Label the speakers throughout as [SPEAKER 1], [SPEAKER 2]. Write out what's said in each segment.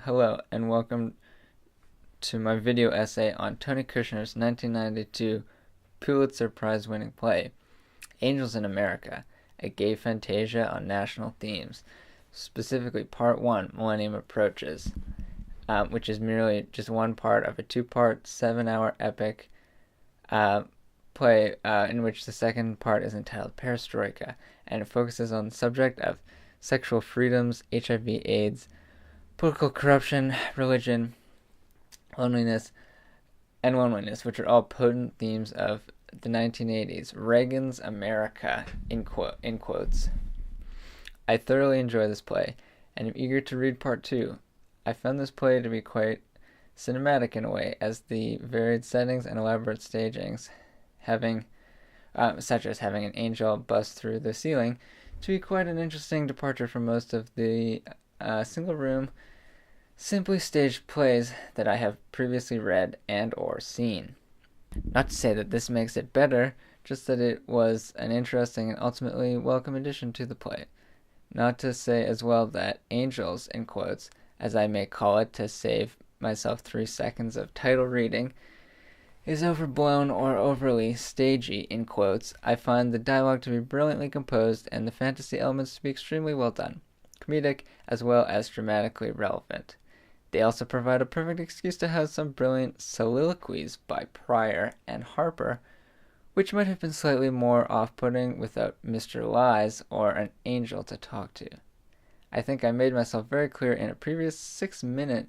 [SPEAKER 1] Hello, and welcome to my video essay on Tony Kushner's 1992 Pulitzer Prize-winning play, Angels in America, a Gay Fantasia on National Themes, specifically Part 1, Millennium Approaches, which is merely just one part of a two-part, 7-hour epic play in which the second part is entitled Perestroika, and it focuses on the subject of sexual freedoms, HIV/AIDS, political corruption, religion, loneliness, which are all potent themes of the 1980s, Reagan's America, in quotes. I thoroughly enjoy this play, and am eager to read Part 2. I found this play to be quite cinematic in a way, as the varied settings and elaborate stagings, such as having an angel bust through the ceiling, to be quite an interesting departure from most of the single-room, simply staged plays that I have previously read and or seen. Not to say that this makes it better, just that it was an interesting and ultimately welcome addition to the play. Not to say as well that Angels, in quotes, as I may call it to save myself 3 seconds of title reading, is overblown or overly stagey, in quotes. I find the dialogue to be brilliantly composed and the fantasy elements to be extremely well done, comedic as well as dramatically relevant. They also provide a perfect excuse to have some brilliant soliloquies by Pryor and Harper, which might have been slightly more off-putting without Mr. Lies or an angel to talk to. I think I made myself very clear in a previous 6-minute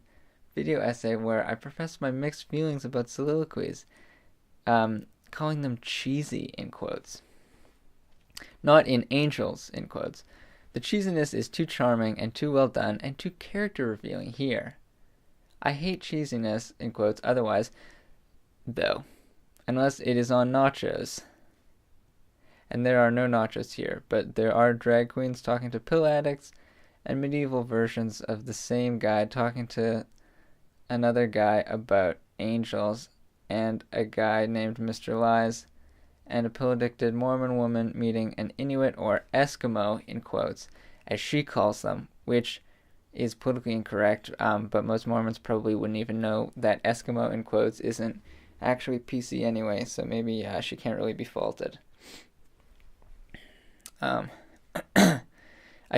[SPEAKER 1] video essay where I professed my mixed feelings about soliloquies, calling them cheesy, in quotes. Not in Angels, in quotes. The cheesiness is too charming and too well done and too character-revealing here. I hate cheesiness, in quotes, otherwise, though, unless it is on nachos. And there are no nachos here, but there are drag queens talking to pill addicts and medieval versions of the same guy talking to another guy about angels, and a guy named Mr. Lies, and a pill-addicted Mormon woman meeting an Inuit or Eskimo, in quotes, as she calls them, which is politically incorrect, but most Mormons probably wouldn't even know that Eskimo, in quotes, isn't actually PC anyway, so maybe she can't really be faulted. As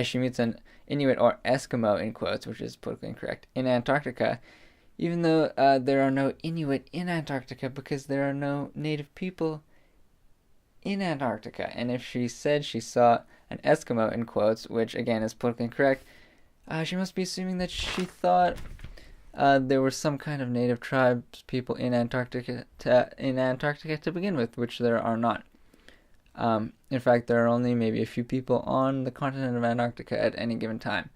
[SPEAKER 1] she meets an Inuit or Eskimo, in quotes, which is politically incorrect, in Antarctica, even though there are no Inuit in Antarctica because there are no native people in Antarctica. And if she said she saw an Eskimo, in quotes, which again is politically incorrect, she must be assuming that she thought there were some kind of native tribes people in Antarctica to begin with, which there are not. In fact, there are only maybe a few people on the continent of Antarctica at any given time.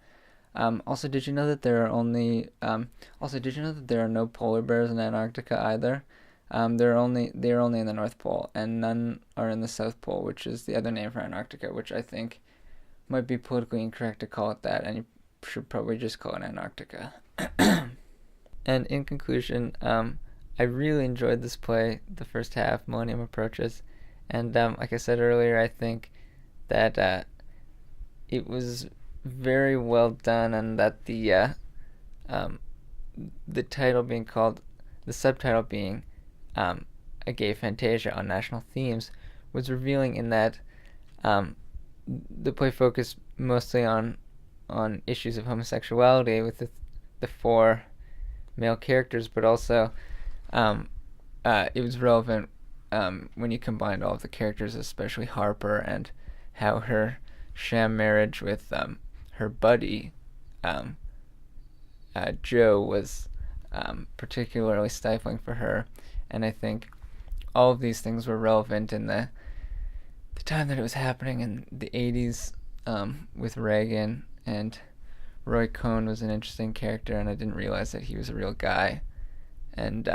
[SPEAKER 1] Also, did you know that there are no polar bears in Antarctica either? They are only in the North Pole, and none are in the South Pole, which is the other name for Antarctica, which I think might be politically incorrect to call it that, and you should probably just call it Antarctica. And in conclusion, I really enjoyed this play, the first half, Millennium Approaches, and like I said earlier, I think that it was very well done, and that the title being called, the subtitle being a Gay Fantasia on National Themes, was revealing in that the play focused mostly on issues of homosexuality with the 4 male characters, but also it was relevant when you combined all of the characters, especially Harper, and how her sham marriage with her buddy Joe was particularly stifling for her. And I think all of these things were relevant in the time that it was happening in the 80s with Reagan, and Roy Cohn was an interesting character, and I didn't realize that he was a real guy. And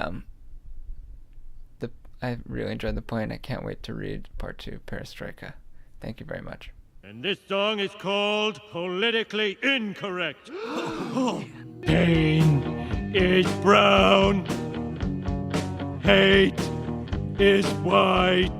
[SPEAKER 1] I really enjoyed the play, and I can't wait to read Part 2, Perestroika. Thank you very much.
[SPEAKER 2] And this song is called Politically Incorrect. Pain is brown. Hate is white.